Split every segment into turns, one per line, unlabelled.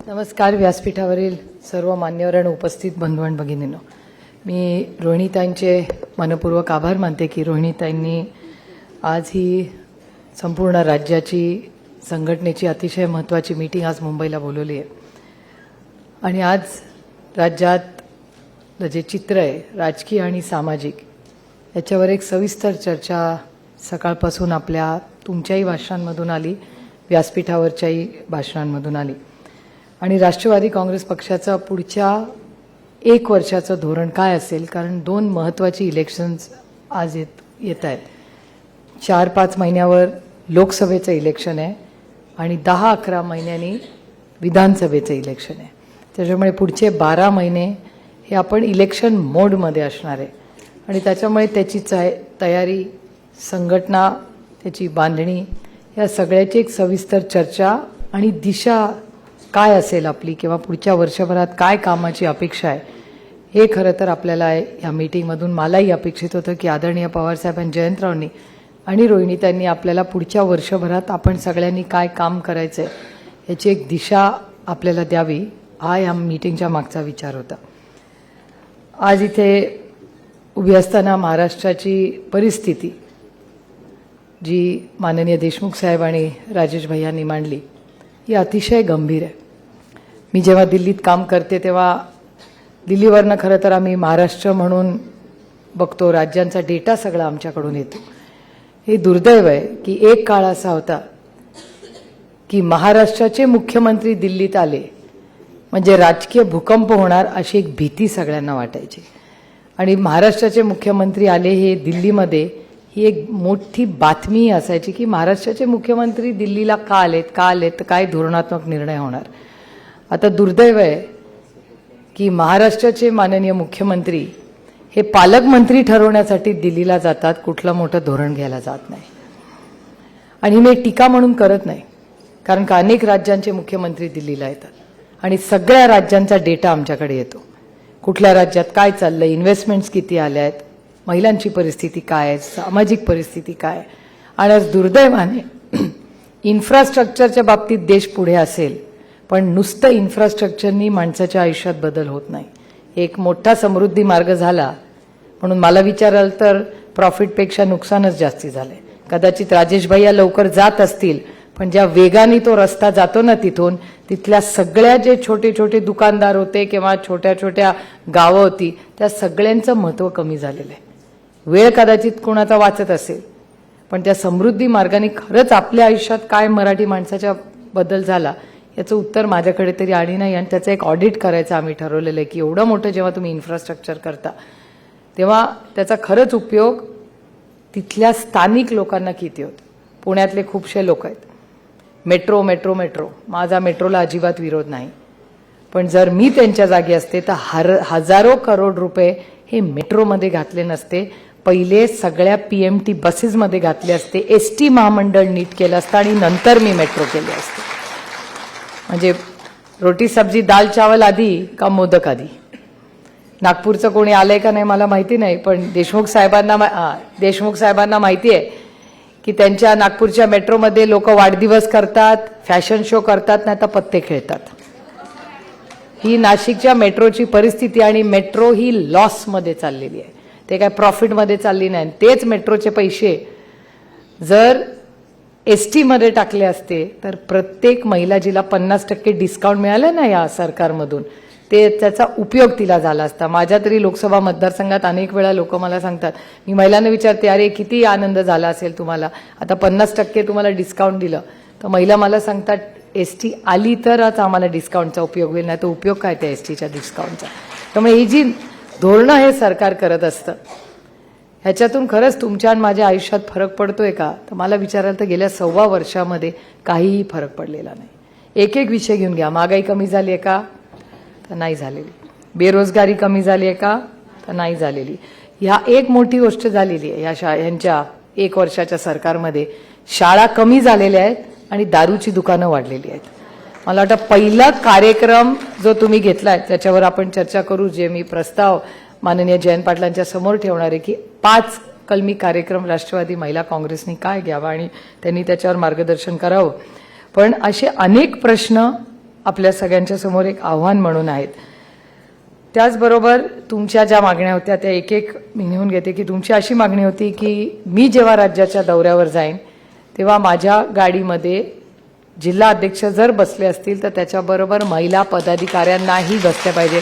नमस्कार. व्यासपीठावरील सर्व मान्यवर आणि उपस्थित बंधू आणि भगिनींनो, मी रोहिणीताईंचे मनपूर्वक आभार मानते की रोहिणीताईंनी आज ही संपूर्ण राज्याची संघटनेची अतिशय महत्त्वाची मीटिंग आज मुंबईला बोलवली आहे. आणि आज राज्यात जे चित्र आहे राजकीय आणि सामाजिक याच्यावर एक सविस्तर चर्चा सकाळपासून तुमच्याही भाषणांमधून आली, व्यासपीठावरच्याही भाषणांमधून आली. आणि राष्ट्रवादी काँग्रेस पक्षाचं पुढच्या 1 वर्षाचं धोरण काय असेल, कारण 2 महत्त्वाची इलेक्शन्स आज येत आहेत. 4-5 महिन्यावर लोकसभेचं इलेक्शन आहे आणि 10-11 महिन्यांनी विधानसभेचं इलेक्शन आहे. त्याच्यामुळे पुढचे 12 महिने हे आपण इलेक्शन मोडमध्ये असणार आहे. आणि त्याच्यामुळे त्याची तयारी, संघटना, त्याची बांधणी या सगळ्याची एक सविस्तर चर्चा आणि दिशा काय असेल आपली किंवा पुढच्या वर्षभरात काय कामाची अपेक्षा आहे हे खरं तर आपल्याला या मीटिंगमधून मलाही अपेक्षित होतं की आदरणीय पवारसाहेब आणि जयंतरावांनी आणि रोहिणीताईंनी आपल्याला पुढच्या वर्षभरात आपण सगळ्यांनी काय काम करायचं आहे याची एक दिशा आपल्याला द्यावी, हा या मीटिंगच्या मागचा विचार होता. आज इथे उभी असताना महाराष्ट्राची परिस्थिती जी माननीय देशमुख साहेब आणि राजेश भैयांनी मांडली ही अतिशय गंभीर आहे. मी जेव्हा दिल्लीत काम करते तेव्हा दिल्लीवरनं खरं तर आम्ही महाराष्ट्र म्हणून बघतो, राज्यांचा डेटा सगळा आमच्याकडून येतो. हे दुर्दैव आहे की एक काळ असा होता की महाराष्ट्राचे मुख्यमंत्री दिल्लीत आले म्हणजे राजकीय भूकंप होणार अशी एक भीती सगळ्यांना वाटायची. आणि महाराष्ट्राचे मुख्यमंत्री आले हे दिल्लीमध्ये ही एक मोठी बातमी असायची की महाराष्ट्राचे मुख्यमंत्री दिल्लीला का आलेत, तर काय धोरणात्मक निर्णय होणार. आता दुर्दैव आहे की महाराष्ट्राचे माननीय मुख्यमंत्री हे पालकमंत्री ठरवण्यासाठी दिल्लीला जातात, कुठलं मोठं धोरण घ्यायला जात नाही. आणि मी टीका म्हणून करत नाही, कारण का अनेक राज्यांचे मुख्यमंत्री दिल्लीला येतात आणि सगळ्या राज्यांचा डेटा आमच्याकडे येतो. कुठल्या राज्यात काय चाललंय, इन्व्हेस्टमेंट्स किती आल्या आहेत, महिलांची परिस्थिती काय आहे, सामाजिक परिस्थिती काय. आणि आज दुर्दैवाने इन्फ्रास्ट्रक्चरच्या बाबतीत देश पुढे असेल पण नुसतं इन्फ्रास्ट्रक्चरनी माणसाच्या आयुष्यात बदल होत नाही. एक मोठा समृद्धी मार्ग झाला म्हणून मला विचाराल तर प्रॉफिटपेक्षा नुकसानच जास्ती झालंय. कदाचित राजेश भैया लवकर जात असतील पण ज्या वेगाने तो रस्ता जातो ना तिथल्या सगळ्या जे छोटे छोटे दुकानदार होते किंवा छोट्या छोट्या गावं होती त्या सगळ्यांचं महत्त्व कमी झालेलं आहे. वेळ कदाचित कोणाचा वाचत असेल पण त्या समृद्धी मार्गाने खरंच आपल्या आयुष्यात काय मराठी माणसाच्या बदल झाला याचं उत्तर माझ्याकडे तरी आली नाही. आणि त्याचं एक ऑडिट करायचं आम्ही ठरवलेलं आहे की एवढं मोठं जेव्हा तुम्ही इन्फ्रास्ट्रक्चर करता तेव्हा त्याचा खरंच उपयोग तिथल्या स्थानिक लोकांना किती होतो. पुण्यातले खूपशे लोक आहेत, मेट्रो मेट्रो मेट्रो, माझा मेट्रोला अजिबात विरोध नाही, पण जर मी त्यांच्या जागी असते तर हजारो करोड रुपये हे मेट्रोमध्ये घातले नसते, पहिले सगळ्या PMT बसेसमध्ये घातले असते, ST महामंडळ नीट केलं असतं आणि नंतर मी मेट्रो केले असते. म्हणजे रोटी सब्जी दाल चावल आधी का मोदक आधी. नागपूरचं कोणी आलंय का नाही मला माहिती नाही, पण देशमुख साहेबांना माहिती आहे की त्यांच्या नागपूरच्या मेट्रोमध्ये लोक वाढदिवस करतात, फॅशन शो करतात, नाही तर पत्ते खेळतात. ही नाशिकच्या मेट्रोची परिस्थिती. आणि मेट्रो ही लॉसमध्ये चाललेली आहे, ते काय प्रॉफिटमध्ये चालली नाही. तेच मेट्रोचे पैसे जर ST मध्ये टाकले असते तर प्रत्येक महिला जिला 50% डिस्काउंट मिळालं ना या सरकारमधून त्याचा उपयोग तिला झाला असता. माझ्या तरी लोकसभा मतदारसंघात अनेक वेळा लोक मला सांगतात, मी महिलांना विचारते अरे किती आनंद झाला असेल तुम्हाला, आता 50% तुम्हाला डिस्काउंट दिलं, तर महिला मला सांगतात ST आली तरच आम्हाला डिस्काउंटचा उपयोग होईल, नाही तर उपयोग काय त्या STच्या डिस्काउंटचा. त्यामुळे ही जी धोरणं हे सरकार करत असतं ह्याच्यातून खरंच तुमच्या आणि माझ्या आयुष्यात फरक पडतोय का, तर मला विचारायला तर गेल्या 1.25 वर्षामध्ये काहीही फरक पडलेला नाही. एक एक विषय घेऊन घ्या. महागाई कमी झाली आहे का, तर नाही झालेली. बेरोजगारी कमी झाली आहे का, तर नाही झालेली. ह्या एक मोठी गोष्ट झालेली आहे यांच्या 1 वर्षाच्या सरकारमध्ये. शाळा कमी झालेल्या आहेत आणि दारूची दुकानं वाढलेली आहेत. मला वाटतं पहिला कार्यक्रम जो तुम्ही घेतलाय त्याच्यावर आपण चर्चा करू, जे मी प्रस्ताव माननीय जयंत पाटलांच्या समोर ठेवणार आहे की 5 कलमी कार्यक्रम राष्ट्रवादी महिला काँग्रेसनी काय घ्यावा आणि त्यांनी त्याच्यावर मार्गदर्शन करावं. पण असे अनेक प्रश्न आपल्या सगळ्यांच्या समोर एक आव्हान म्हणून आहेत. त्याचबरोबर तुमच्या ज्या मागण्या होत्या त्या एक एक मी लिहून घेते की तुमची अशी मागणी होती की मी जेव्हा राज्याच्या दौऱ्यावर जाईन तेव्हा माझ्या गाडीमध्ये जिल्हा अध्यक्ष जर बसले असतील तर त्याच्याबरोबर महिला पदाधिकाऱ्यांनाही बसल्या पाहिजे.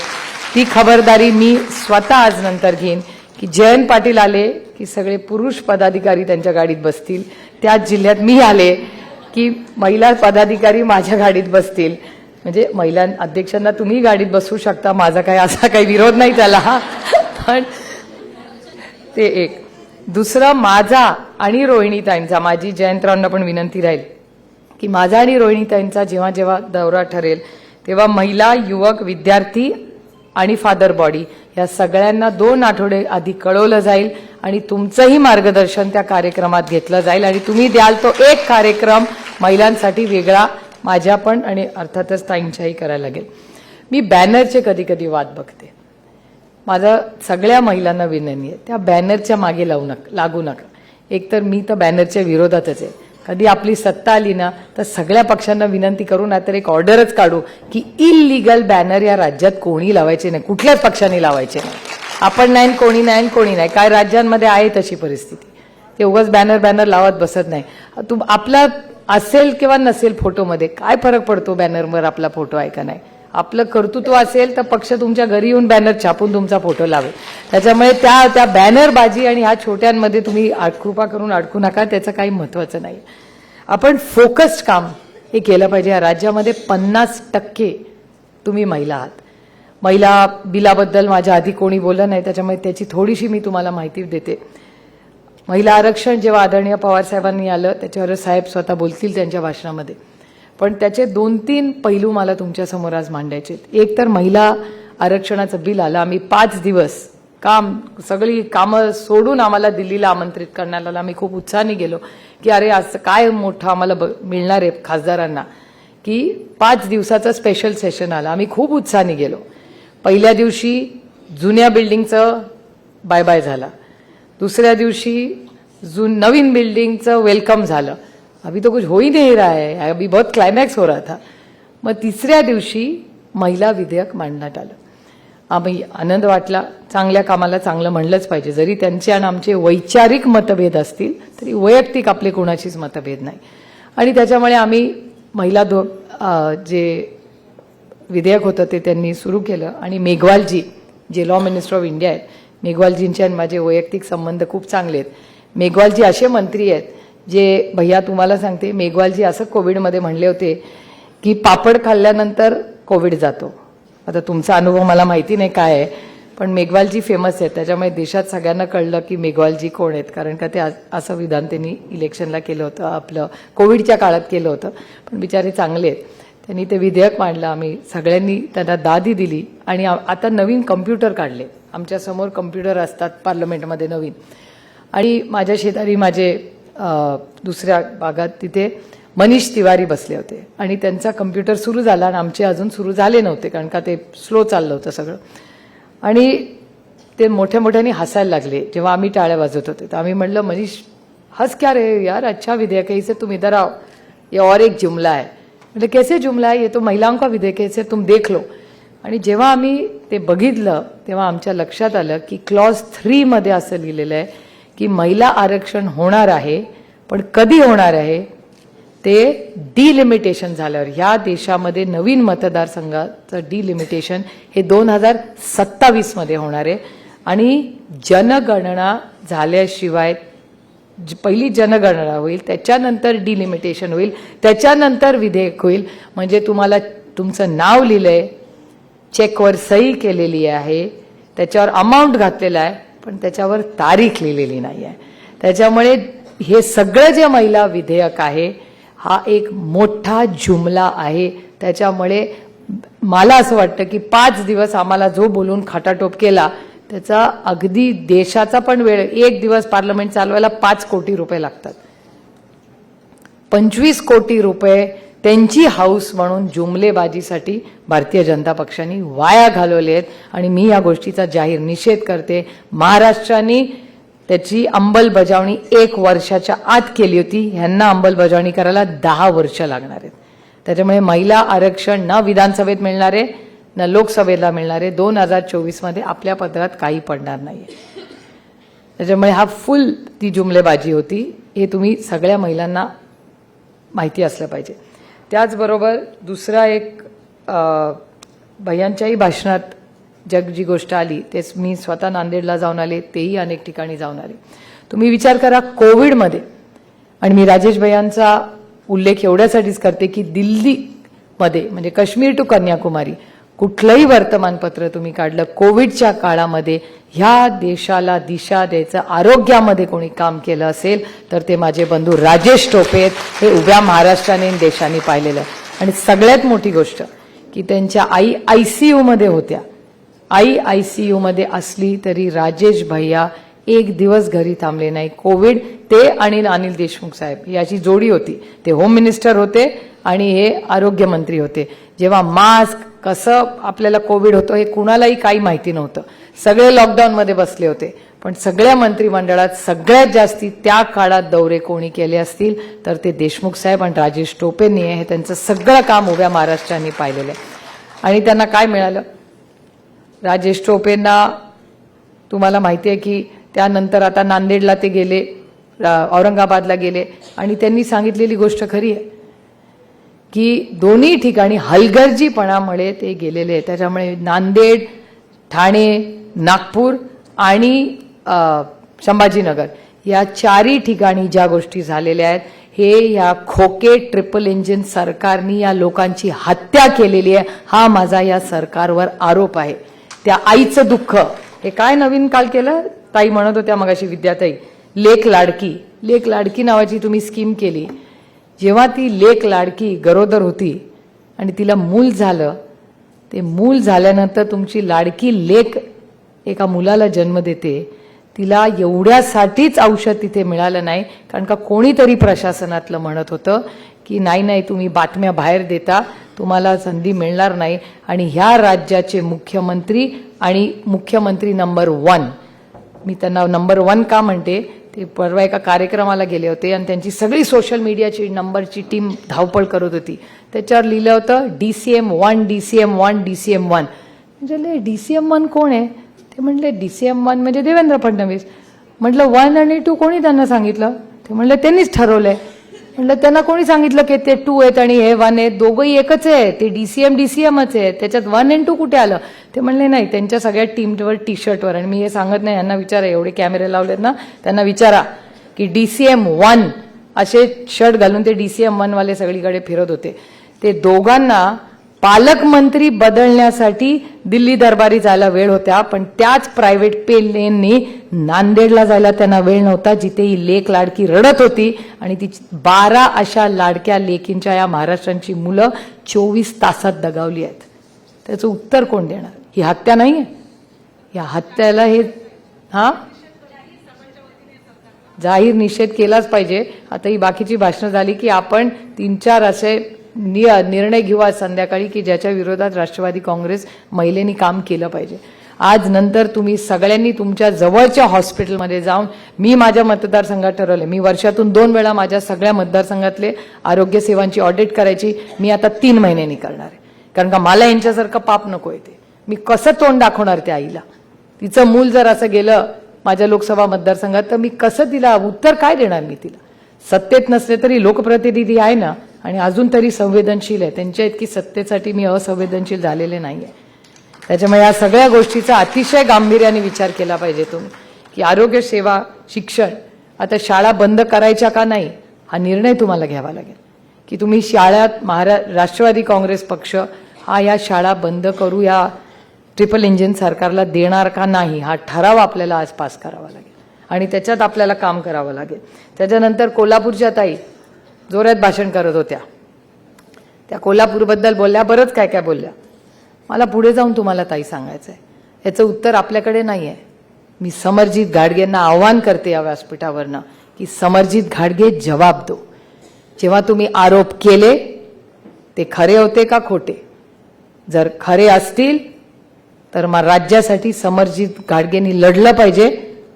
ती खबरदारी मी स्वतः आज नंतर घेईन की जयंत पाटील आले की सगळे पुरुष पदाधिकारी त्यांच्या गाडीत बसतील. त्याच जिल्ह्यात मी आले की महिला पदाधिकारी माझ्या गाडीत बसतील. म्हणजे महिला अध्यक्षांना तुम्ही गाडीत बसवू शकता, माझा काही असा काही विरोध नाही त्याला. पण ते एक. दुसरं, माझा आणि रोहिणीताईंचा, माझी जयंतरावांना पण विनंती राहील की माझा आणि रोहिणीताईंचा जेव्हा जेव्हा दौरा ठरेल तेव्हा महिला, युवक, विद्यार्थी आणि फादर बॉडी या सगळ्यांना 2 आठवडे आधी कळवलं जाईल आणि तुमचंही मार्गदर्शन त्या कार्यक्रमात घेतलं जाईल आणि तुम्ही द्याल तो एक कार्यक्रम महिलांसाठी वेगळा माझ्या पण आणि अर्थातच ताईंच्याही करायला लागेल. मी बॅनरचे कधी कधी वाद बघते. माझं सगळ्या महिलांना विनंती आहे, त्या बॅनरच्या मागे लागू नका. एकतर मी तर बॅनरच्या विरोधातच आहे. कधी आपली सत्ता आली ना तर सगळ्या पक्षांना विनंती करू ना तर एक ऑर्डरच काढू की इल्लीगल बॅनर या राज्यात कोणी लावायचे नाही, कुठल्याच पक्षाने लावायचे नाही. आपण नाही, कोणी नाही, कोणी नाही. काय राज्यांमध्ये आहे तशी परिस्थिती. ते उगाच बॅनर लावत बसत नाही. आपला असेल किंवा नसेल फोटोमध्ये काय फरक पडतो, बॅनरवर आपला फोटो आहे का नाही. आपलं कर्तृत्व असेल तर पक्ष तुमच्या घरी येऊन बॅनर छापून तुमचा फोटो लावेल. त्याच्यामुळे त्या बॅनरबाजी आणि ह्या छोट्यांमध्ये तुम्ही कृपा करून अडकू नका. त्याचं काही महत्वाचं नाही. आपण फोकस्ड काम हे केलं पाहिजे. या राज्यामध्ये 50% तुम्ही महिला आहात. महिला बिलाबद्दल माझ्या आधी कोणी बोललं नाही, त्याच्यामुळे त्याची थोडीशी मी तुम्हाला माहिती देते. महिला आरक्षण जेव्हा आदरणीय पवार साहेबांनी आलं त्याच्यावर साहेब स्वतः बोलतील त्यांच्या भाषणामध्ये, पण त्याचे 2-3 पैलू मला तुमच्यासमोर आज मांडायचे. एक तर महिला आरक्षणाचं बिल आलं. आम्ही 5 दिवस सगळी कामं सोडून आम्हाला दिल्लीला आमंत्रित करण्यात आलं. आम्ही खूप उत्साहाने गेलो की अरे आज काय मोठं आम्हाला मिळणार आहे खासदारांना, की 5 दिवसाचं स्पेशल सेशन आलं. आम्ही खूप उत्साहाने गेलो. पहिल्या दिवशी जुन्या बिल्डिंगचं बाय बाय झाला. दुसऱ्या दिवशी नवीन बिल्डिंगचं वेलकम झालं. अभी तो कुछ हो ही नहीं रहा है, अभी बहुत क्लायमॅक्स हो रहा था. मग तिसऱ्या दिवशी महिला विधेयक मांडण्यात आलं. आम्ही आनंद वाटला. चांगल्या कामाला चांगलं म्हणलंच पाहिजे. जरी त्यांचे आणि आमचे वैचारिक मतभेद असतील तरी वैयक्तिक आपले कोणाचीच मतभेद नाही. आणि त्याच्यामुळे आम्ही महिला जे विधेयक होतं ते त्यांनी सुरू केलं. आणि मेघवालजी जे लॉ मिनिस्टर ऑफ इंडिया आहेत, मेघवालजींचे आणि माझे वैयक्तिक संबंध खूप चांगले आहेत. मेघवालजी असे मंत्री आहेत जे, भैया तुम्हाला सांगते, मेघवालजी असं कोविडमध्ये म्हणले होते की पापड खाल्ल्यानंतर कोविड जातो. आता तुमचा अनुभव मला माहिती नाही काय आहे, पण मेघवालजी फेमस आहेत. त्याच्यामुळे देशात सगळ्यांना कळलं की मेघवालजी कोण आहेत, कारण का ते असं विधान त्यांनी इलेक्शनला केलं होतं, आपलं कोविडच्या काळात केलं होतं. पण बिचारे चांगले आहेत. त्यांनी ते विधेयक मांडलं. आम्ही सगळ्यांनी त्यांना दादी दिली आणि आता नवीन कम्प्युटर काढले. आमच्यासमोर कम्प्युटर असतात पार्लमेंटमध्ये नवीन. आणि माझ्या शेजारी माझे दुसऱ्या भागात तिथे मनीष तिवारी बसले होते आणि त्यांचा कम्प्युटर सुरू झाला आणि आमचे अजून सुरू झाले नव्हते कारण का ते स्लो चाललं होतं सगळं. आणि ते मोठ्या मोठ्याने हसायला लागले जेव्हा आम्ही टाळ्या वाजवत होते. तर आम्ही म्हणलं, मनीष हंस क्या रहे हो यार, अच्छा विधेयक है, इसे तुम इधर आओ, ये और एक जुमला है. म्हणजे कैसे जुमला है, ये तो महिलाओं का विधेयक है, इसे तुम देख लो. आणि जेव्हा आम्ही ते बघितलं तेव्हा आमच्या लक्षात आलं की क्लॉज 3 मध्ये असं लिहिलेलं आहे की महिला आरक्षण होणार आहे, पण कधी होणार आहे ते डिलिमिटेशन झाल्यावर. ह्या देशामध्ये नवीन मतदारसंघाचं डिलिमिटेशन हे 2027 मध्ये होणार आहे. आणि जनगणना झाल्याशिवाय पहिली जनगणना होईल, त्याच्यानंतर डिलिमिटेशन होईल, त्याच्यानंतर विधेयक होईल. म्हणजे तुम्हाला तुमचं नाव लिहिलंय, चेकवर सही केलेली आहे, त्याच्यावर अमाऊंट घातलेला आहे, पण त्याच्यावर तारीख लिहिलेली नाही आहे. त्याच्यामुळे हे सगळं जे महिला विधेयक आहे हा एक मोठा जुमला आहे. त्याच्यामुळे मला असं वाटतं की 5 दिवस आम्हाला जो बोलून खाटाटोप केला त्याचा अगदी देशाचा पण वेळ. 1 दिवस पार्लमेंट चालवायला 5 कोटी रुपये लागतात. 25 कोटी रुपये त्यांची हाऊस म्हणून जुमलेबाजीसाठी भारतीय जनता पक्षाने वाया घालवले आहेत. आणि मी या गोष्टीचा जाहीर निषेध करते. महाराष्ट्राने त्याची अंमलबजावणी 1 वर्षाच्या आत केली होती. ह्यांना अंमलबजावणी करायला 10 वर्ष लागणार आहेत. त्याच्यामुळे महिला आरक्षण न विधानसभेत मिळणारे न लोकसभेला मिळणारे 2024 मध्ये आपल्या पदरात काही पडणार नाहीये. त्याच्यामुळे हा फुल ती जुमलेबाजी होती, हे तुम्ही सगळ्या महिलांना माहिती असलं पाहिजे. त्याचबरोबर दुसरा एक भैयांच्याही भाषणात जी गोष्ट आली तेच मी स्वतः नांदेडला जाऊन आले, तेही अनेक ठिकाणी जाऊन आले. तुम्ही विचार करा कोविडमध्ये, आणि मी राजेश भैयांचा उल्लेख एवढ्यासाठीच करते की दिल्लीमध्ये म्हणजे काश्मीर टू कन्याकुमारी कुठलंही वर्तमानपत्र तुम्ही काढलं कोविडच्या काळामध्ये ह्या देशाला दिशा द्यायचं आरोग्यामध्ये कोणी काम केलं असेल तर ते माझे बंधू राजेश टोपे आहेत. हे उभ्या महाराष्ट्राने देशाने पाहिलेलं आहे. आणि सगळ्यात मोठी गोष्ट की त्यांच्या आई ICU मध्ये होत्या. आई ICU मध्ये असली तरी राजेश भैया एक दिवस घरी थांबले नाही. कोविड ते आणि अनिल देशमुख साहेब याची जोडी होती. ते होम मिनिस्टर होते आणि हे आरोग्य मंत्री होते. जेव्हा मास्क कसं आपल्याला कोविड होतं हे कुणालाही काही माहिती नव्हतं. सगळे लॉकडाऊनमध्ये बसले होते. पण सगळ्या मंत्रिमंडळात सगळ्यात जास्ती त्या काळात दौरे कोणी केले असतील तर ते देशमुख साहेब आणि राजेश टोपेंनी आहे. हे त्यांचं सगळं काम उभ्या महाराष्ट्राने पाहिलेलं आहे. आणि त्यांना काय मिळालं? राजेश टोपेंना तुम्हाला माहिती आहे की त्यानंतर आता नांदेडला ते गेले, औरंगाबादला गेले आणि त्यांनी सांगितलेली गोष्ट खरी आहे की दोन्ही ठिकाणी हलगर्जीपणामुळे ते गेलेले आहेत. त्याच्यामुळे नांदेड, ठाणे, नागपूर आणि संभाजीनगर या चारही ठिकाणी ज्या गोष्टी झालेल्या आहेत हे या खोके ट्रिपल इंजिन सरकारनी या लोकांची हत्या केलेली आहे. हा माझा या सरकारवर आरोप आहे. त्या आईचं दुःख हे काय नवीन काल केलं, ताई म्हणत होत्या मगाशी विद्याताई, लेक लाडकी नावाची तुम्ही स्कीम केली. जेव्हा ती लेक लाडकी गरोदर होती आणि तिला मूल झालं, ते मूल झाल्यानंतर तुमची लाडकी लेक एका मुलाला जन्म देते, तिला एवढ्यासाठीच औषध तिथे मिळालं नाही कारण का कोणीतरी प्रशासनातलं म्हणत होतं की नाही तुम्ही बातम्या बाहेर देता, तुम्हाला संधी मिळणार नाही. आणि ह्या राज्याचे मुख्यमंत्री आणि मुख्यमंत्री नंबर 1, मी त्यांना नंबर 1 का म्हणते, ते परवा एका कार्यक्रमाला गेले होते आणि त्यांची सगळी सोशल मीडियाची नंबरची टीम धावपळ करत होती. त्याच्यावर लिहिलं होतं DCM 1 DCM 1 DCM 1. म्हणजे DCM 1 कोण आहे? ते म्हणले DCM 1 म्हणजे देवेंद्र फडणवीस. म्हटलं 1 आणि 2 कोणी त्यांना सांगितलं? ते म्हणले त्यांनीच ठरवलंय. म्हटलं त्यांना कोणी सांगितलं की ते 2 आहेत आणि हे 1 आहेत? दोघंही एकच आहे, ते DCMच आहे, त्याच्यात 1 आणि 2 कुठे आलं? ते म्हणले नाही, त्यांच्या सगळ्या टीमवर टी-शर्टवर. आणि मी हे सांगत नाही, यांना विचारा, एवढे कॅमेरे लावलेत ना, त्यांना विचारा की DCM 1 असे शर्ट घालून ते DCM 1 वाले सगळीकडे फिरत होते. ते दोघांना पालकमंत्री बदलण्यासाठी दिल्ली दरबारी जायला वेळ होत्या, पण त्याच प्रायव्हेट प्लेननी नांदेडला जायला त्यांना वेळ नव्हता, जिथे ही लेक लाडकी रडत होती. आणि ती 12 अशा लाडक्या लेकींच्या या महाराष्ट्रांची मुलं 24 तासात दगावली आहेत. त्याचं उत्तर कोण देणार? ही हत्या नाही आहे? या हत्याला हे जाहीर निषेध केलाच पाहिजे. आता ही बाकीची भाषणं झाली की आपण 3-4 असे निर्णय घेऊ आज संध्याकाळी की ज्याच्या विरोधात राष्ट्रवादी काँग्रेस महिलेनी काम केलं पाहिजे. आज नंतर तुम्ही सगळ्यांनी तुमच्या जवळच्या हॉस्पिटलमध्ये जाऊन, मी माझ्या मतदारसंघात ठरवले, मी वर्षातून 2 वेळा माझ्या सगळ्या मतदारसंघातले आरोग्य सेवांची ऑडिट करायची. मी आता 3 महिन्यांनी करणार आहे, कारण का मला यांच्यासारखं पाप नको येते. मी कसं तोंड दाखवणार त्या आईला? तिचं मूल जर असं गेलं माझ्या लोकसभा मतदारसंघात तर मी कसं तिला उत्तर काय देणार? मी तिला सत्तेत नसले तरी लोकप्रतिनिधी आहे ना, आणि अजून तरी संवेदनशील आहे. त्यांच्या इतकी सत्तेसाठी मी असंवेदनशील झालेले नाहीये. त्याच्यामुळे या सगळ्या गोष्टीचा अतिशय गांभीर्याने विचार केला पाहिजे तुम्ही की आरोग्य सेवा, शिक्षण, आता शाळा बंद करायच्या का नाही हा निर्णय तुम्हाला घ्यावा लागेल की तुम्ही शाळात राष्ट्रवादी काँग्रेस पक्ष हा या शाळा बंद करू या ट्रिपल इंजिन सरकारला देणार का नाही, हा ठराव आपल्याला आज पास करावा लागेल आणि त्याच्यात आपल्याला काम करावं लागेल. त्याच्यानंतर कोल्हापूरच्या ताई जोरात भाषण करत होत्या. त्या कोल्हापूरबद्दल बोलल्या, बरंच काय काय बोलल्या. मला पुढे जाऊन तुम्हाला ताई सांगायचं आहे, याचं उत्तर आपल्याकडे नाही आहे. मी समरजित घाडगेंना आव्हान करते या व्यासपीठावरनं की समरजित घाडगे जबाब दो. जेव्हा तुम्ही आरोप केले ते खरे होते का खोटे? जर खरे असतील तर मग राज्यासाठी समरजित घाडगेंनी लढलं पाहिजे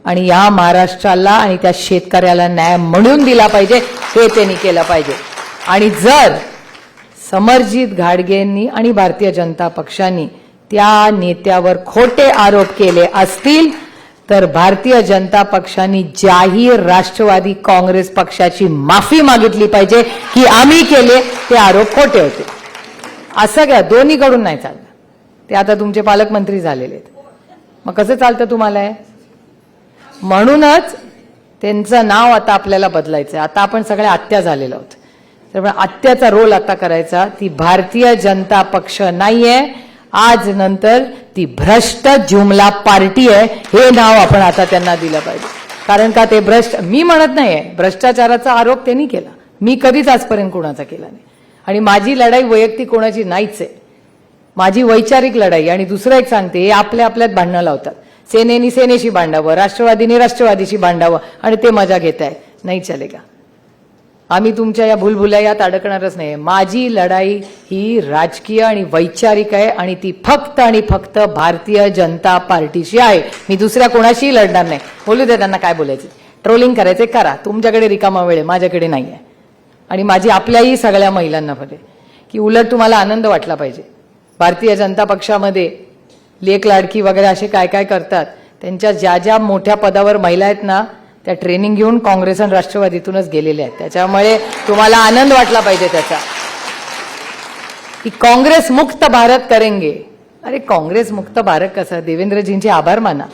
आणि या महाराष्ट्राला आणि त्या शेतकऱ्याला न्याय म्हणून दिला पाहिजे, हे त्यांनी केलं पाहिजे. आणि जर समरजित घाटगेंनी आणि भारतीय जनता पक्षाने त्या नेत्यावर खोटे आरोप केले असतील तर भारतीय जनता पक्षाने जाहीर राष्ट्रवादी काँग्रेस पक्षाची माफी मागितली पाहिजे की आम्ही केले ते आरोप खोटे होते. असं घ्या, दोन्हीकडून नाही चाललं. ते आता तुमचे पालकमंत्री झालेले आहेत, मग कसं चालतं तुम्हाला हे? म्हणूनच त्यांचं नाव आता आपल्याला बदलायचं. आता आपण सगळ्या आत्या झालेलो आहोत, त्यामुळे आत्याचा रोल आता करायचा. ती भारतीय जनता पक्ष नाहीये, आज नंतर ती भ्रष्ट जुमला पार्टी आहे, हे नाव आपण आता त्यांना दिलं पाहिजे. कारण का ते भ्रष्ट, मी म्हणत नाहीये भ्रष्टाचाराचा आरोप त्यांनी केला, मी कधीच आजपर्यंत कोणाचा केला नाही. आणि माझी लढाई वैयक्तिक कोणाची नाहीच आहे, माझी वैचारिक लढाई. आणि दुसरं एक सांगते, हे आपल्या आपल्यात भांडणं लावतात. सेनेनी सेनेशी भांडावं, राष्ट्रवादीने राष्ट्रवादीशी भांडावं आणि ते मजा घेत आहे. नाही चलेगा. आम्ही तुमच्या या भूलभुलैयात अडकणारच नाही. माझी लढाई ही राजकीय आणि वैचारिक आहे आणि ती फक्त आणि फक्त भारतीय जनता पार्टीशी आहे. मी दुसऱ्या कोणाशीही लढणार नाही. बोलू दे त्यांना काय बोलायचं, ट्रोलिंग करायचे करा, तुमच्याकडे रिकामा वेळ आहे, माझ्याकडे नाही आहे. आणि माझी आपल्याही सगळ्या महिलांना भले की उलट तुम्हाला आनंद वाटला पाहिजे. भारतीय जनता पक्षामध्ये लेक लाडकी वगैरे असे काय काय करतात, त्यांच्या ज्या ज्या मोठ्या पदावर महिला आहेत ना, त्या ट्रेनिंग घेऊन काँग्रेस आणि राष्ट्रवादीतूनच गेलेल्या आहेत. त्याच्यामुळे तुम्हाला आनंद वाटला पाहिजे त्याचा की काँग्रेस मुक्त भारत करेंगे. अरे काँग्रेस मुक्त भारत कसं? देवेंद्रजींचे आभार माना.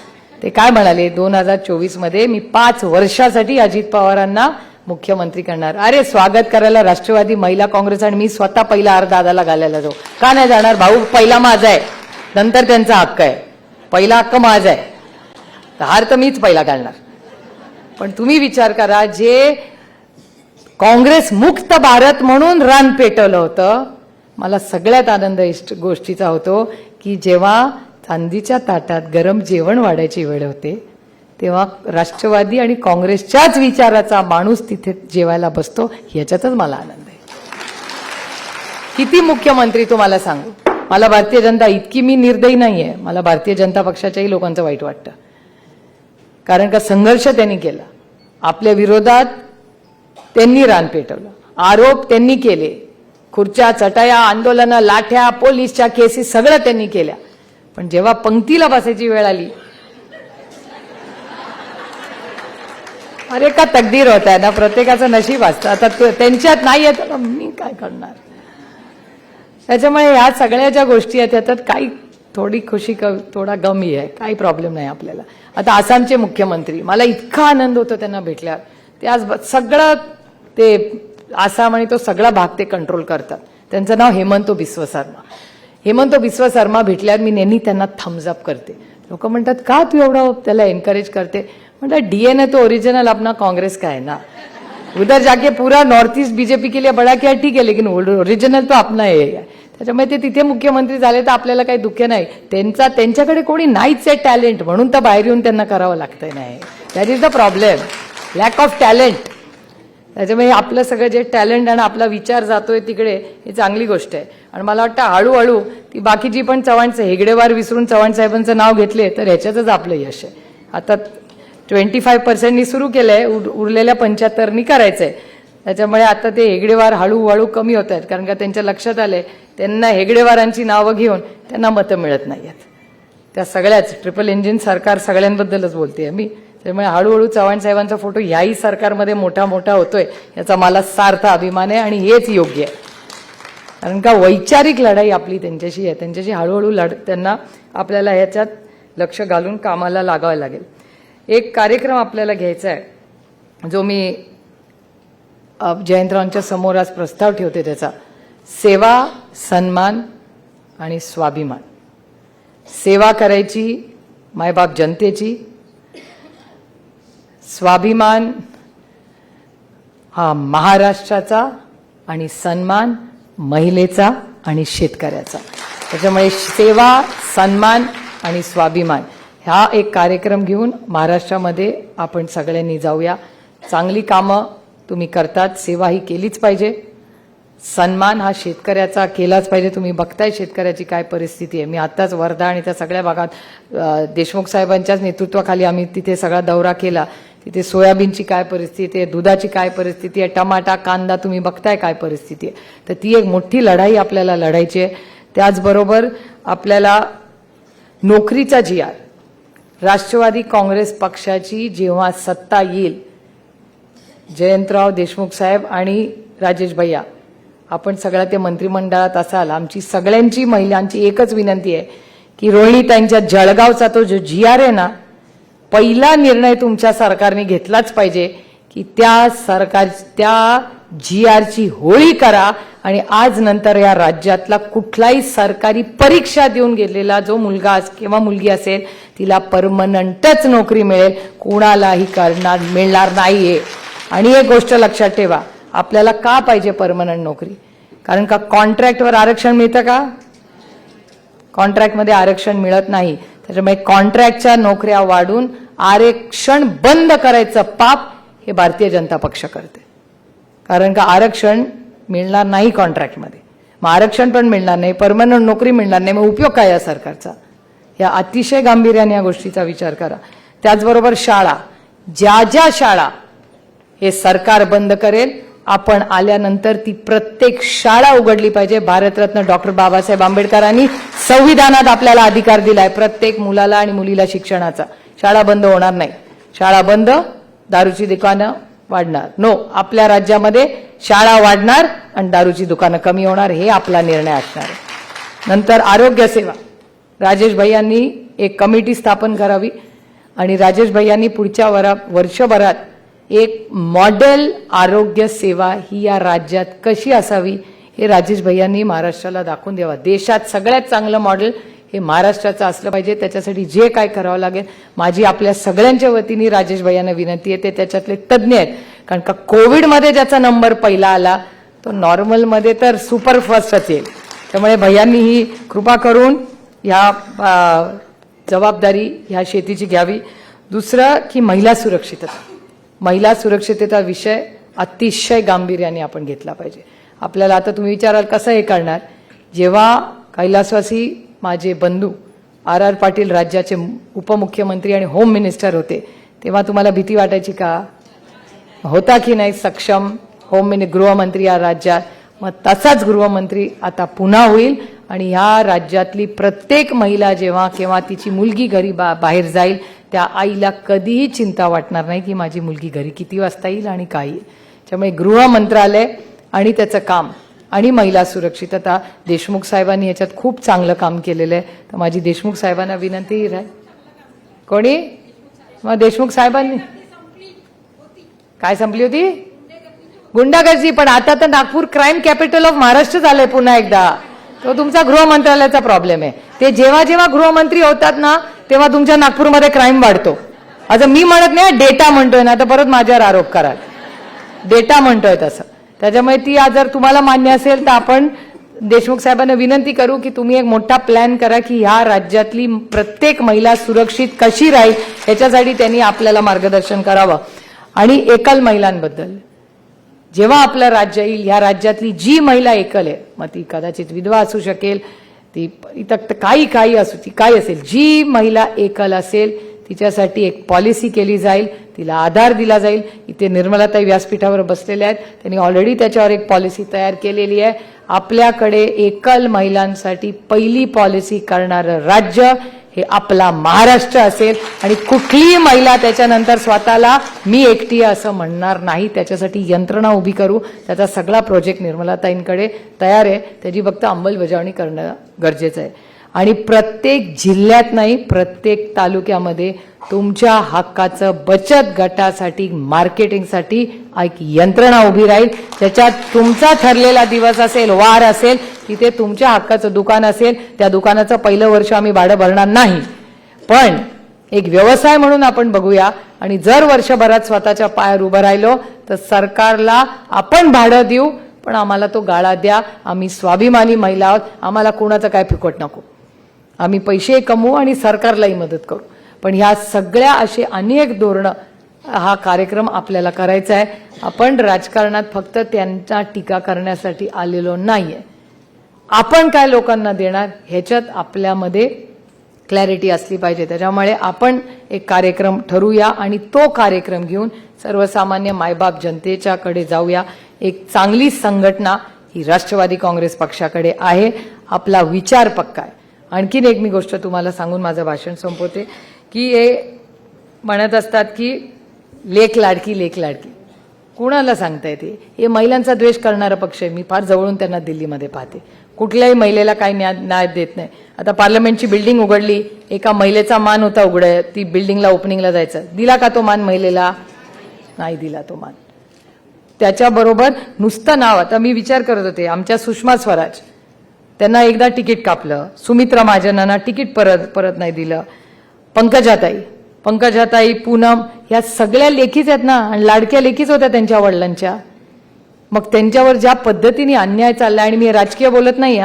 ते काय म्हणाले 2024 मध्ये, मी 5 वर्षासाठी अजित पवारांना मुख्यमंत्री करणार. अरे स्वागत करायला राष्ट्रवादी, महिला काँग्रेस आणि मी स्वतः पहिला हार दादाला घालायला जाऊ. का नाही जाणार? भाऊ पहिला माझा आहे, नंतर त्यांचा हक्क आहे. पहिला हक्क माझा आहे, हार तर मीच पहिला घालणार. पण तुम्ही विचार करा, जे काँग्रेस मुक्त भारत म्हणून रान पेटवलं होतं, मला सगळ्यात आनंद गोष्टीचा होतो की जेव्हा चांदीच्या ताटात गरम जेवण वाढायची वेळ होते, तेव्हा राष्ट्रवादी आणि काँग्रेसच्याच विचाराचा माणूस तिथे जेवायला बसतो. ह्याच्यातच मला आनंद आहे. किती मुख्यमंत्री तुम्हाला सांगू, मला भारतीय जनता इतकी मी निर्दयी नाहीये, मला भारतीय जनता पक्षाच्याही लोकांचं वाईट वाटतं. कारण का संघर्ष त्यांनी केला, आपल्या विरोधात त्यांनी रान पेटवलं, आरोप त्यांनी केले, खुर्च्या चटाया, आंदोलनं, लाठ्या, पोलीसच्या केसेस सगळं त्यांनी केल्या. पण जेव्हा पंक्तीला बसायची वेळ आली, अरे का तकदीर होत आहे ना, प्रत्येकाचं नशीब असतं. आता त्यांच्यात नाही येत, मी काय करणार? त्याच्यामुळे ह्या सगळ्या ज्या गोष्टी आहेत त्याच्यात काही थोडी खुशी, थोडा गमही आहे, काही प्रॉब्लेम नाही आपल्याला. आता आसामचे मुख्यमंत्री, मला इतका आनंद होतो त्यांना भेटल्यावर. ते आज सगळं ते आसाम आणि तो सगळा भाग ते कंट्रोल करतात. त्यांचं नाव हेमंत बिस्व शर्मा. हेमंत बिस्व शर्मा भेटल्यावर मी नेहमी त्यांना थम्स अप करते. लोक म्हणतात का तू एवढं त्याला एनकरेज करते? मतलब डीएनए तो ओरिजिनल अपना कांग्रेस का है ना, उधर जाके पूरा नॉर्थ ईस्ट बीजेपी के लिए बड़ा किया ठीक है, लेकिन ओरिजिनल तो अपना आहे. त्याच्यामुळे ते तिथे मुख्यमंत्री झाले तर आपल्याला काही दुःख नाही. त्यांच्याकडे कोणी नाहीच आहे टॅलेंट, म्हणून तर बाहेर येऊन त्यांना करावं लागतंय. नाही, that is the problem, lack of talent. त्याच्यामुळे आपलं सगळं जे टॅलेंट आणि आपला विचार जातोय तिकडे, ही चांगली गोष्ट आहे. आणि मला वाटतं हळूहळू ती बाकीची पण चव्हाणचं हेगडेवार विसरून चव्हाण साहेबांचं नाव घेतले तर ह्याच्यातच आपलं यश आहे. आता 25% सुरू केलंय, उरलेल्या 75% करायचंय. त्याच्यामुळे आता ते हेगडेवार हळूहळू कमी होत आहेत, कारण का त्यांच्या लक्षात आलंय त्यांना हेगडेवारांची नावं घेऊन त्यांना मतं मिळत नाहीयेत. त्या सगळ्याच ट्रिपल इंजिन सरकार सगळ्यांबद्दलच बोलते मी. त्यामुळे हळूहळू चव्हाण साहेबांचा फोटो याही सरकारमध्ये मोठा मोठा होतोय, याचा मला सार्थ अभिमान आहे आणि हेच योग्य आहे. कारण का वैचारिक लढाई आपली त्यांच्याशी आहे, त्यांच्याशी हळूहळू त्यांना आपल्याला ह्याच्यात लक्ष घालून कामाला लागावं लागेल. एक कार्यक्रम आपल्याला घ्यायचा आहे जो मी जयंतरावांच्या समोर आज प्रस्ताव ठेवते, त्याचा सेवा, सन्मान आणि स्वाभिमान. सेवा करायची मायबाप जनतेची, स्वाभिमान हा महाराष्ट्राचा आणि सन्मान महिलेचा आणि शेतकऱ्याचा. त्याच्यामुळे सेवा, सन्मान आणि स्वाभिमान हा एक कार्यक्रम घेऊन महाराष्ट्रामध्ये आपण सगळ्यांनी जाऊया. चांगली कामं तुम्ही करतात, सेवा ही केलीच पाहिजे, सन्मान हा शेतकऱ्याचा केलाच पाहिजे. तुम्ही बघताय शेतकऱ्याची काय परिस्थिती आहे. मी आत्ताच वर्धा आणि त्या सगळ्या भागात देशमुख साहेबांच्याच नेतृत्वाखाली आम्ही तिथे सगळा दौरा केला. तिथे सोयाबीनची काय परिस्थिती आहे, दुधाची काय परिस्थिती आहे, टमाटा कांदा तुम्ही बघताय काय परिस्थिती आहे. तर ती एक मोठी लढाई आपल्याला लढायची आहे. त्याचबरोबर आपल्याला नोकरीचा GR, राष्ट्रवादी काँग्रेस पक्षाची जेव्हा सत्ता येईल, जयंतराव देशमुख साहेब आणि राजेश भैया आपण सगळ्या ते मंत्रिमंडळात असाल, आमची सगळ्यांची महिलांची एकच विनंती आहे की रोहिणीताईंच्या जळगावचा तो जो GR आहे ना, पहिला निर्णय तुमच्या सरकारने घेतलाच पाहिजे की त्या GRची होळी करा आणि आज नंतर या राज्यातला कुठलाही सरकारी परीक्षा देऊन गेलेला जो मुलगा किंवा मुलगी असेल तिला परमनंटच नोकरी मिळेल, कोणालाही मिळणार नाहीये. आणि एक गोष्ट लक्षात ठेवा, आपल्याला का पाहिजे परमनंट नोकरी? कारण का कॉन्ट्रॅक्टवर आरक्षण मिळतं का? कॉन्ट्रॅक्टमध्ये आरक्षण मिळत नाही. त्याच्यामुळे कॉन्ट्रॅक्टच्या नोकऱ्या वाढून आरक्षण बंद करायचं पाप हे भारतीय जनता पक्ष करते. कारण का आरक्षण मिळणार नाही कॉन्ट्रॅक्टमध्ये, मग आरक्षण पण मिळणार नाही, परमनंट नोकरी मिळणार नाही, मग उपयोग काय या सरकारचा? या अतिशय गांभीर्याने या गोष्टीचा विचार करा. त्याचबरोबर शाळा, ज्या शाळा हे सरकार बंद करेल, आपण आल्यानंतर ती प्रत्येक शाळा उघडली पाहिजे. भारतरत्न डॉक्टर बाबासाहेब आंबेडकरांनी संविधानात आपल्याला अधिकार दिलाय प्रत्येक मुलाला आणि मुलीला शिक्षणाचा. शाळा बंद होणार नाही. शाळा बंद, दारूची दुकानं वाढणार. नो, आपल्या राज्यामध्ये शाळा वाढणार आणि दारूची दुकानं कमी होणार, हे आपला निर्णय असणार आहे. नंतर आरोग्य सेवा, राजेश भैयांनी एक कमिटी स्थापन करावी आणि राजेश भैयांनी पुढच्या वर्षभरात एक मॉडेल आरोग्य सेवा ही या राज्यात कशी असावी हे राजेश भैयांनी महाराष्ट्राला दाखवून द्यावा. देशात सगळ्यात चांगलं मॉडेल हे महाराष्ट्राचं असलं पाहिजे. त्याच्यासाठी जे काय करावं लागेल, माझी आपल्या सगळ्यांच्या वतीने राजेश भैयांना विनंती आहे, ते त्याच्यातले तज्ज्ञ आहेत. कारण का कोविडमध्ये ज्याचा नंबर पहिला आला तो नॉर्मलमध्ये तर सुपरफास्टच येईल. त्यामुळे भैयांनी ही कृपा करून ह्या जबाबदारी ह्या शेतीची घ्यावी. दुसरं की महिला सुरक्षितता विषय अतिशय गांभीर्याने आपण घेतला पाहिजे. आपल्याला आता तुम्ही विचाराल कसं हे करणार, जेव्हा कैलासवासी माझे बंधू R पाटील राज्याचे उपमुख्यमंत्री आणि होम मिनिस्टर होते तेव्हा तुम्हाला भीती वाटायची का? होता की नाही सक्षम गृहमंत्री या राज्यात? मग तसाच गृहमंत्री आता पुन्हा होईल आणि ह्या राज्यातली प्रत्येक महिला जेव्हा केव्हा तिची मुलगी घरी बाहेर जाईल त्या आईला कधीही चिंता वाटणार नाही की माझी मुलगी घरी किती वाजता येईल आणि काय येईल. त्यामुळे गृह मंत्रालय आणि त्याचं काम आणि महिला सुरक्षितता, देशमुख साहेबांनी याच्यात खूप चांगलं काम केलेलं आहे. तर माझी देशमुख साहेबांना विनंती आहे. कोणी? मग देशमुख साहेबांनी काय संपली होती? गुंडागर्दी. पण आता तर Nagpur crime capital of Maharashtra झालंय पुन्हा एकदा. तो तुमचा गृह मंत्रालयाचा प्रॉब्लेम आहे. ते जेव्हा जेव्हा गृहमंत्री होतात ना तेव्हा तुमच्या नागपूरमध्ये क्राईम वाढतो. आता मी म्हणत नाही, डेटा म्हणतोय ना, तर परत माझ्यावर आरोप कराल. डेटा म्हणतोय तसं. त्याच्यामुळे ती जर तुम्हाला मान्य असेल तर आपण देशमुख साहेबांना विनंती करू की तुम्ही एक मोठा प्लॅन करा की ह्या राज्यातली प्रत्येक महिला सुरक्षित कशी राहील याच्यासाठी त्यांनी आपल्याला मार्गदर्शन करावं. आणि एकल महिलांबद्दल जेव्हा आपलं राज्य येईल, ह्या राज्यातली जी महिला एकल आहे, मग ती कदाचित विधवा असू शकेल, ती इतर काही असू, ती काय असेल, जी महिला एकल असेल तिच्यासाठी एक पॉलिसी केली जाईल, तिला आधार दिला जाईल. इथे निर्मलाताई व्यासपीठावर बसलेल्या आहेत, त्यांनी ऑलरेडी त्याच्यावर एक पॉलिसी तयार केलेली आहे. आपल्याकडे एकल महिलांसाठी पहिली पॉलिसी करणारं राज्य हे आपला महाराष्ट्र असेल आणि कुठलीही महिला त्याच्यानंतर स्वतःला मी एकटी असं म्हणणार नाही. त्याच्यासाठी यंत्रणा उभी करू. त्याचा सगळा प्रोजेक्ट निर्मलाताईंकडे तयार आहे, त्याची फक्त अंमलबजावणी करणं गरजेचं आहे. आणि प्रत्येक जिल्ह्यात नाही, प्रत्येक तालुक्यामध्ये तुमच्या हक्काचं बचत गटासाठी मार्केटिंगसाठी एक यंत्रणा उभी राहील. त्याच्यात तुमचा ठरलेला दिवस असेल, वार असेल, तिथे तुमच्या हक्काचं दुकान असेल. त्या दुकानाचं पहिलं वर्ष आम्ही भाडं भरणार नाही, पण एक व्यवसाय म्हणून आपण बघूया. आणि जर वर्षभरात स्वतःच्या पायावर उभं राहिलो तर सरकारला आपण भाडं देऊ, पण आम्हाला तो गाळा द्या. आम्ही स्वाभिमानी महिला आहोत, आम्हाला कोणाचं काय फुकट नको. आम्ही पैसे कमवू आणि सरकारलाही मदत करू. पण ह्या सगळ्या असे अनेक धोरणं हा कार्यक्रम आपल्याला करायचा आहे. आपण राजकारणात फक्त त्यांचा टीका करण्यासाठी आलेलो नाहीये. आपण काय लोकांना देणार ह्याच्यात आपल्यामध्ये क्लॅरिटी असली पाहिजे. त्याच्यामुळे आपण एक कार्यक्रम ठरवूया आणि तो कार्यक्रम घेऊन सर्वसामान्य मायबाप जनतेच्याकडे जाऊया. एक चांगली संघटना ही राष्ट्रवादी काँग्रेस पक्षाकडे आहे. आपला विचार पक्का आहे. आणखीन एक मी गोष्ट तुम्हाला सांगून माझं भाषण संपवते की हे म्हणत असतात की लेक लाडकी लेक लाडकी. कुणाला सांगता येते? हे महिलांचा द्वेष करणारा पक्ष आहे. मी फार जवळून त्यांना दिल्लीमध्ये पाहते. कुठल्याही महिलेला काही न्याय देत नाही. आता पार्लमेंटची बिल्डिंग उघडली, एका महिलेचा मान होता उघड, ती बिल्डिंगला ओपनिंगला जायचं, दिला का तो मान महिलेला? नाही दिला तो मान. त्याच्याबरोबर नुसतं नाव. आता मी विचार करत होते, आमच्या सुषमा स्वराज त्यांना एकदा तिकीट कापलं, सुमित्रा महाजनांना तिकीट परत नाही दिलं, पंकजाताई, पूनम, या सगळ्या लेखीच आहेत ना, आणि लाडक्या लेखीच होत्या त्यांच्या वडिलांच्या. मग त्यांच्यावर ज्या पद्धतीने अन्याय चालला, आणि मी राजकीय बोलत नाही,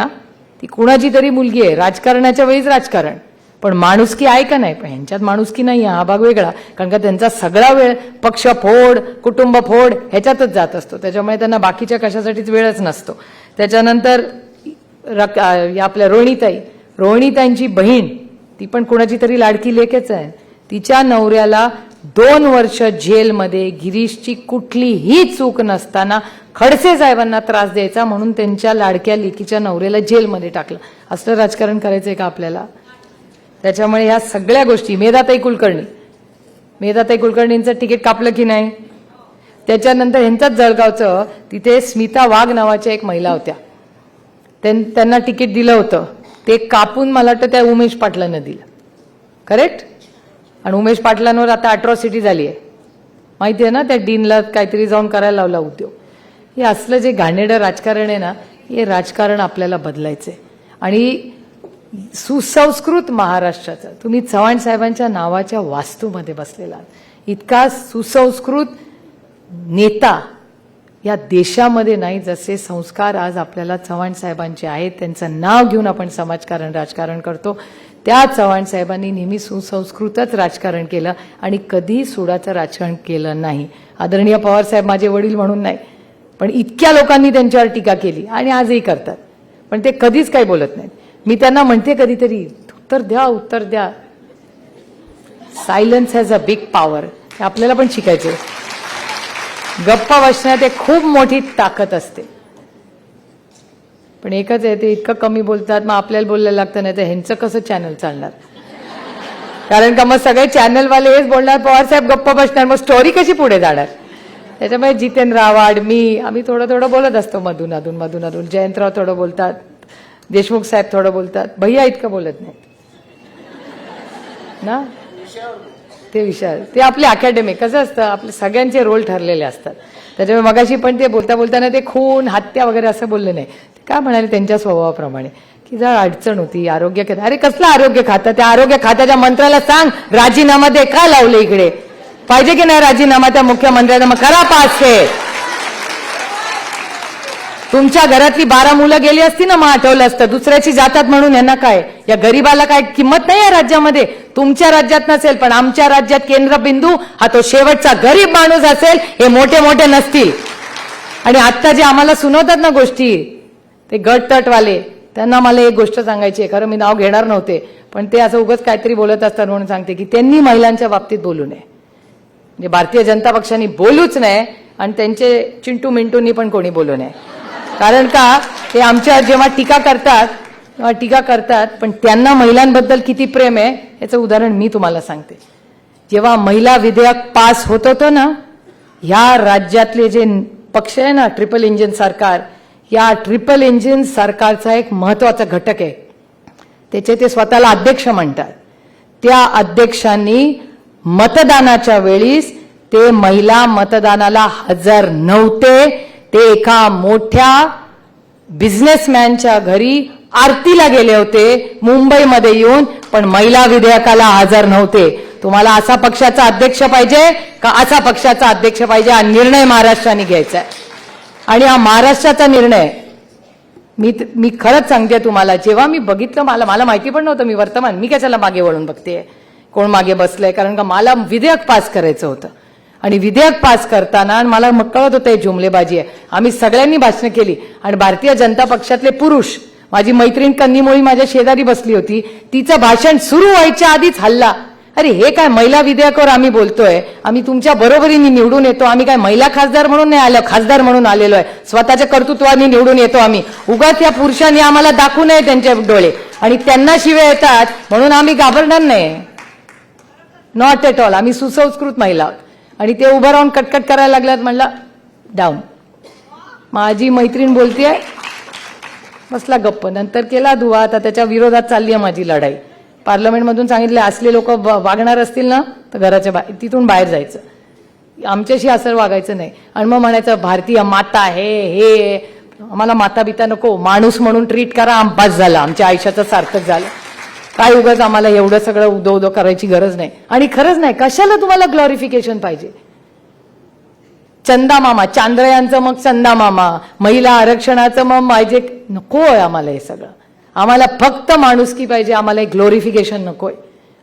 ती कुणाची तरी मुलगी आहे, राजकारणाच्या वेळीच राजकारण, पण माणुसकी आहे का नाही? पण ह्यांच्यात माणुसकी नाही, हा भाग वेगळा. कारण का त्यांचा सगळा वेळ पक्ष फोड, कुटुंब फोड ह्याच्यातच जात असतो. त्याच्यामुळे त्यांना बाकीच्या कशासाठीच वेळच नसतो. त्याच्यानंतर आपल्या रोहिणीताईंची बहीण, ती पण कुणाची तरी लाडकी लेकच आहे. तिच्या नवऱ्याला 2 वर्ष जेलमध्ये, गिरीशची कुठलीही चूक नसताना खडसे साहेबांना त्रास द्यायचा म्हणून त्यांच्या लाडक्या लेकीच्या नवऱ्याला जेलमध्ये टाकलं. असलं राजकारण करायचंय का आपल्याला? त्याच्यामुळे ह्या सगळ्या गोष्टी. मेधाताई कुलकर्णींचं तिकीट कापलं की नाही? त्याच्यानंतर ह्यांच्याच जळगावचं, तिथे स्मिता वाघ नावाच्या एक महिला होत्या, त्यांना तिकीट दिलं होतं, ते कापून मला वाटतं त्या उमेश पाटलांना दिलं. करेक्ट? आणि उमेश पाटलांवर आता अट्रॉसिटी झाली आहे, माहिती आहे ना, त्या डीनला काहीतरी जाऊन करायला लावला उद्योग. हे असलं जे घाणेरडं राजकारण आहे ना, हे राजकारण आपल्याला बदलायचंय. आणि सुसंस्कृत महाराष्ट्राचा, तुम्ही चव्हाण साहेबांच्या नावाच्या वास्तूमध्ये बसलेला इतका सुसंस्कृत नेता या देशामध्ये नाही. जसे संस्कार आज आपल्याला चव्हाण साहेबांचे आहेत, त्यांचं नाव घेऊन आपण समाजकारण राजकारण करतो, त्या चव्हाण साहेबांनी नेहमी सुसंस्कृतच राजकारण केलं आणि कधी सुडाचं राजकारण केलं नाही. आदरणीय पवार साहेब माझे वडील म्हणून नाही, पण इतक्या लोकांनी त्यांच्यावर टीका केली आणि आजही करतात, पण ते कधीच काही बोलत नाहीत. मी त्यांना म्हणते कधीतरी, उत्तर द्या. Silence has a big power. आपल्याला पण शिकायचं. गप्पा बसण्यात एक खूप मोठी ताकद असते. पण एकच आहे, ते इतकं कमी बोलतात, मग आपल्याला बोलायला लागतं, नाही तर ह्यांचं कसं चॅनल चालणार? कारण का मग सगळे चॅनलवाले हेच बोलणार, पवार साहेब गप्पा बसणार, मग स्टोरी कशी पुढे जाणार? त्याच्यामुळे जितेंद्र आव्हाड, आम्ही थोडं बोलत असतो मधून अधून. जयंतराव थोडं बोलतात, देशमुख साहेब थोडं बोलतात, भैया इतकं बोलत नाहीत ना. ते विषय, ते आपले अकॅडमिक कसं असतं, आपले सगळ्यांचे रोल ठरलेले असतात. त्याच्यामुळे मगाशी पण ते बोलताना ते खून, हत्या वगैरे असं बोलले नाही. ते काय म्हणाले त्यांच्या स्वभावाप्रमाणे की जर अडचण होती आरोग्य खात्यात. अरे कसलं आरोग्य खातं? त्या आरोग्य खात्याच्या मंत्र्याला सांग राजीनामा दे. का लावलं इकडे? पाहिजे की नाही राजीनामा त्या मुख्यमंत्र्यांना? मग करा पास ते. तुमच्या घरातली 12 मुलं गेली असती ना, मग आठवलं असतं. दुसऱ्याची जातात म्हणून यांना काय? या गरीबाला काय किंमत नाही या राज्यामध्ये? तुमच्या राज्यात नसेल, पण आमच्या राज्यात केंद्रबिंदू हा तो शेवटचा गरीब माणूस असेल. हे मोठे नसतील. आणि आता जे आम्हाला सुनवतात ना गोष्टी, ते गटतटवाले, त्यांना मला एक गोष्ट सांगायची आहे. खरं मी नाव घेणार नव्हते, पण ते असं उगाच काहीतरी बोलत असतात म्हणून सांगते की त्यांनी महिलांच्या बाबतीत बोलू नये. म्हणजे भारतीय जनता पक्षाने बोलूच नाही आणि त्यांचे चिंटू मिंटूंनी पण कोणी बोलू नये. कारण का ते आमच्या जेव्हा टीका करतात, पण त्यांना महिलांबद्दल किती प्रेम आहे याचं उदाहरण मी तुम्हाला सांगते. जेव्हा महिला विधेयक पास होत होतं ना, ह्या राज्यातले जे पक्ष आहे ना, ट्रिपल इंजिन सरकार, या ट्रिपल इंजिन सरकारचा एक महत्वाचा घटक आहे, त्याचे ते स्वतःला अध्यक्ष म्हणतात. त्या अध्यक्षांनी मतदानाच्या वेळीस ते महिला मतदानाला हजर नव्हते. ते एका मोठ्या बिझनेसमॅनच्या घरी आरतीला गेले होते मुंबईमध्ये येऊन, पण महिला विधेयकाला हजर नव्हते. तुम्हाला असा पक्षाचा अध्यक्ष पाहिजे का असा पक्षाचा अध्यक्ष पाहिजे? हा निर्णय महाराष्ट्राने घ्यायचा आहे. आणि हा महाराष्ट्राचा निर्णय, मी खरंच सांगते तुम्हाला, जेव्हा मी बघितलं, मला माहिती पण नव्हतं, मी कशाला मागे वळून बघते कोण मागे बसलंय, कारण का मला विधेयक पास करायचं होतं. आणि विधेयक पास करताना मला कळत होतं जुमलेबाजी आहे. आम्ही सगळ्यांनी भाषणं केली आणि भारतीय जनता पक्षातले पुरुष माझी मैत्रीण कन्नीमोळी माझ्या शेजारी बसली होती, तिचं भाषण सुरू व्हायच्या आधीच हल्ला. अरे हे काय महिला विधेयकावर आम्ही बोलतोय, आम्ही तुमच्या बरोबरीने निवडून येतो, आम्ही काय महिला खासदार म्हणून नाही आलो, खासदार म्हणून आलेलो आहे, स्वतःच्या कर्तृत्वाने निवडून येतो आम्ही. उगाच या पुरुषांनी आम्हाला दाखवू नये त्यांचे डोळे आणि त्यांना शिवे येतात म्हणून आम्ही घाबरणार नाही. Not at all. आम्ही सुसंस्कृत महिला आहोत. आणि ते उभं राहून कटकट करायला लागल्यात. म्हणलं डाऊन. माझी मैत्रीण बोलतेय, बसला गप्प. नंतर केला दुवा. आता त्याच्या विरोधात चालली आहे माझी लढाई. पार्लमेंटमधून सांगितले असले लोक वागणार असतील ना तर घराच्या बाहेर, तिथून बाहेर जायचं, आमच्याशी असं वागायचं नाही. आणि मग म्हणायचं भारतीय माता आहे, हे आम्हाला माता बिता नको, माणूस म्हणून ट्रीट करा, आंबास झाला, आमच्या आयुष्याचं सार्थक झालं. काय उगाच आम्हाला एवढं सगळं उदो उदो करायची गरज नाही. आणि खरंच नाही, कशाला तुम्हाला ग्लोरिफिकेशन पाहिजे? चंदा मामा, चांद्रयांचं मग चंदा मामा, महिला आरक्षणाचं मग माझे, नकोय आम्हाला हे सगळं. आम्हाला फक्त माणुसकी पाहिजे, आम्हाला एक ग्लोरिफिकेशन नकोय.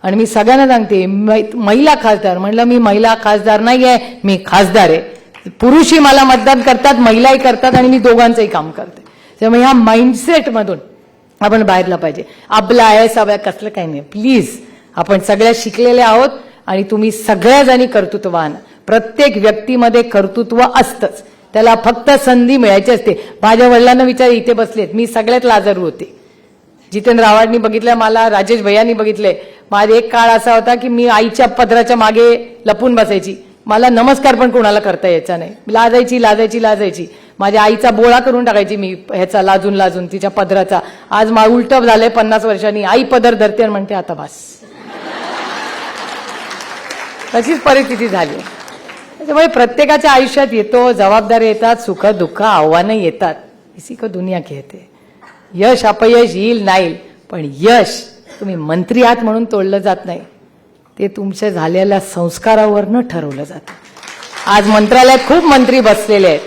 आणि मी सगळ्यांना सांगते, महिला खासदार म्हणलं, मी महिला खासदार नाहीये, मी खासदार आहे. पुरुषही मला मतदान करतात, महिलाही करतात आणि मी दोघांचंही काम करते. त्यामुळे ह्या माइंडसेटमधून आपण बाहेरला पाहिजे. आपला आहे सगळ्या कसलं काही नाही. प्लीज, आपण सगळ्या शिकलेले आहोत आणि तुम्ही सगळ्याजणी कर्तृत्ववान. प्रत्येक व्यक्तीमध्ये कर्तृत्व असतंच, त्याला फक्त संधी मिळायची असते. माझ्या वडिलांना विचार, इथे बसलेत, मी सगळ्यात लाजारू होते. जितेंद्र आव्हाडनी बघितलंय मला, राजेश भैयांनी बघितलंय. माझा एक काळ असा होता की मी आईच्या पदराच्या मागे लपून बसायची. मला नमस्कार पण कोणाला करता यायचा नाही. लाजायची. माझ्या आईचा बोळा करून टाकायची मी, ह्याचा लाजून लाजून तिच्या पदराचा. आज उलट झालंय 50 वर्षांनी. आई पदर धरते आणि म्हणते आता बस. तशीच परिस्थिती झाली. त्यामुळे प्रत्येकाच्या आयुष्यात येतो, जबाबदारी येतात, सुख दुःख आव्हानं येतात. इसी को दुनिया कहते. यश अपयश येईल नाही, पण यश तुम्ही मंत्री आहात म्हणून तोडलं जात नाही, ते तुमच्या झालेल्या संस्कारावरनं ठरवलं जातं. आज मंत्रालयात खूप मंत्री बसलेले आहेत,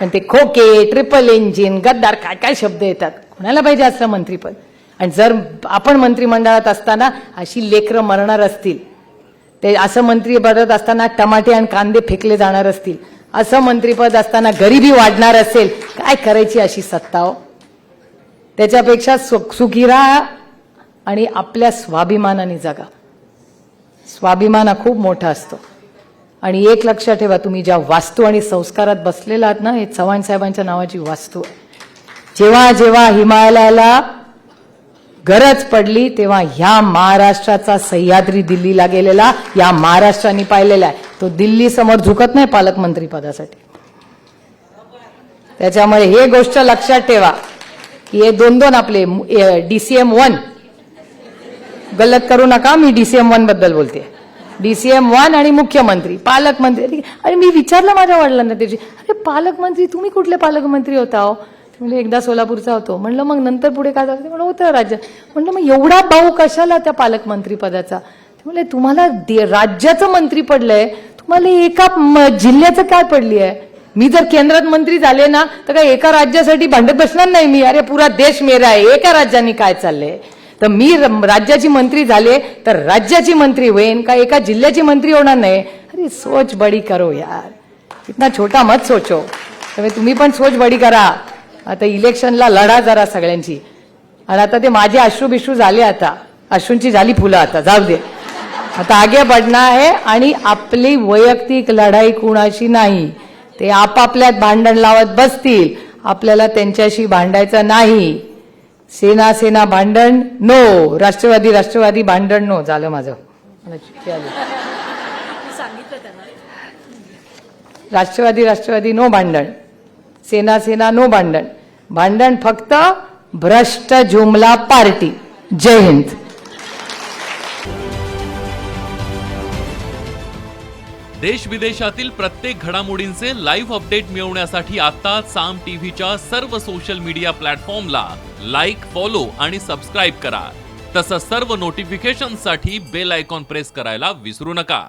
पण ते खोके, ट्रिपल इंजिन, गद्दार, काय काय शब्द येतात. कोणाला पाहिजे असं मंत्रीपद? आणि जर आपण मंत्रिमंडळात असताना अशी लेकरं मरणार असतील, ते असं मंत्रिपद असताना टमाटे आणि कांदे फेकले जाणार असतील, असं मंत्रिपद असताना गरिबी वाढणार असेल, काय करायची अशी सत्ता हो? त्याच्यापेक्षा सुखी राहा आणि आपल्या स्वाभिमानाने जगा. स्वाभिमान हा खूप मोठा असतो. आणि एक लक्षात ठेवा, तुम्ही ज्या वास्तू आणि संस्कारात बसलेला आहात ना, हे चव्हाण साहेबांच्या नावाची वास्तू आहे. जेव्हा जेव्हा हिमालयाला गरज पडली तेव्हा ह्या महाराष्ट्राचा सह्याद्री दिल्लीला गेलेला, या महाराष्ट्राने पाहिलेला आहे. तो दिल्ली समोर झुकत नाही पालकमंत्री पदासाठी. त्याच्यामुळे हे गोष्ट लक्षात ठेवा की हे दोन आपले DCM 1, गलत करू नका, मी DCM 1 बद्दल बोलते. DCM 1 आणि मुख्यमंत्री, पालकमंत्री. आणि मी विचारलं माझ्या वडिलांना त्याची, अरे पालकमंत्री तुम्ही कुठले पालकमंत्री होता हो? म्हणजे एकदा सोलापूरचा होतो. म्हणलं मग नंतर पुढे काय झालं? म्हणलं होतं राज्य. म्हणलं मग एवढा भाऊ कशाला त्या पालकमंत्री पदाचा? म्हणले तुम्हाला राज्याचं मंत्री पडलंय, तुम्हाला एका जिल्ह्याचं काय पडली आहे? मी जर केंद्रात मंत्री झाले ना तर काय एका राज्यासाठी भांडत बसणार नाही मी. अरे पुरा देश मेरा आहे, एका राज्याने काय चाललंय? तर मी राज्याची मंत्री झाले तर राज्याची मंत्री होईन का एका जिल्ह्याची मंत्री होणार नाही? अरे सोच बडी करो यार, इतना छोटा मत सोचो. त्यामुळे तुम्ही पण सोच बडी करा. आता इलेक्शनला लढा जरा सगळ्यांची. आणि आता ते माझे अश्रू झाले, आता अश्रूंची झाली फुलं, आता जाऊ दे. आता आगे बढ़ना है. आणि आपली वैयक्तिक लढाई कुणाशी नाही. ते आपापल्यात भांडण लावत बसतील, आपल्याला त्यांच्याशी भांडायचं नाही. सेना भांडण नो, राष्ट्रवादी भांडण नो. झालं माझं, राष्ट्रवादी नो भांडण, सेना नो भांडण. भांडण फक्त भ्रष्ट जुमला पार्टी. जय हिंद.
देश विदेशातील प्रत्येक घडामोडींचे लाईव्ह अपडेट मिळवण्यासाठी आता साम टीव्हीच्या सर्व सोशल मीडिया प्लॅटफॉर्मला लाईक, फॉलो आणि सबस्क्राईब करा. तसंच सर्व नोटिफिकेशनसाठी बेल आयकॉन प्रेस करायला विसरू नका.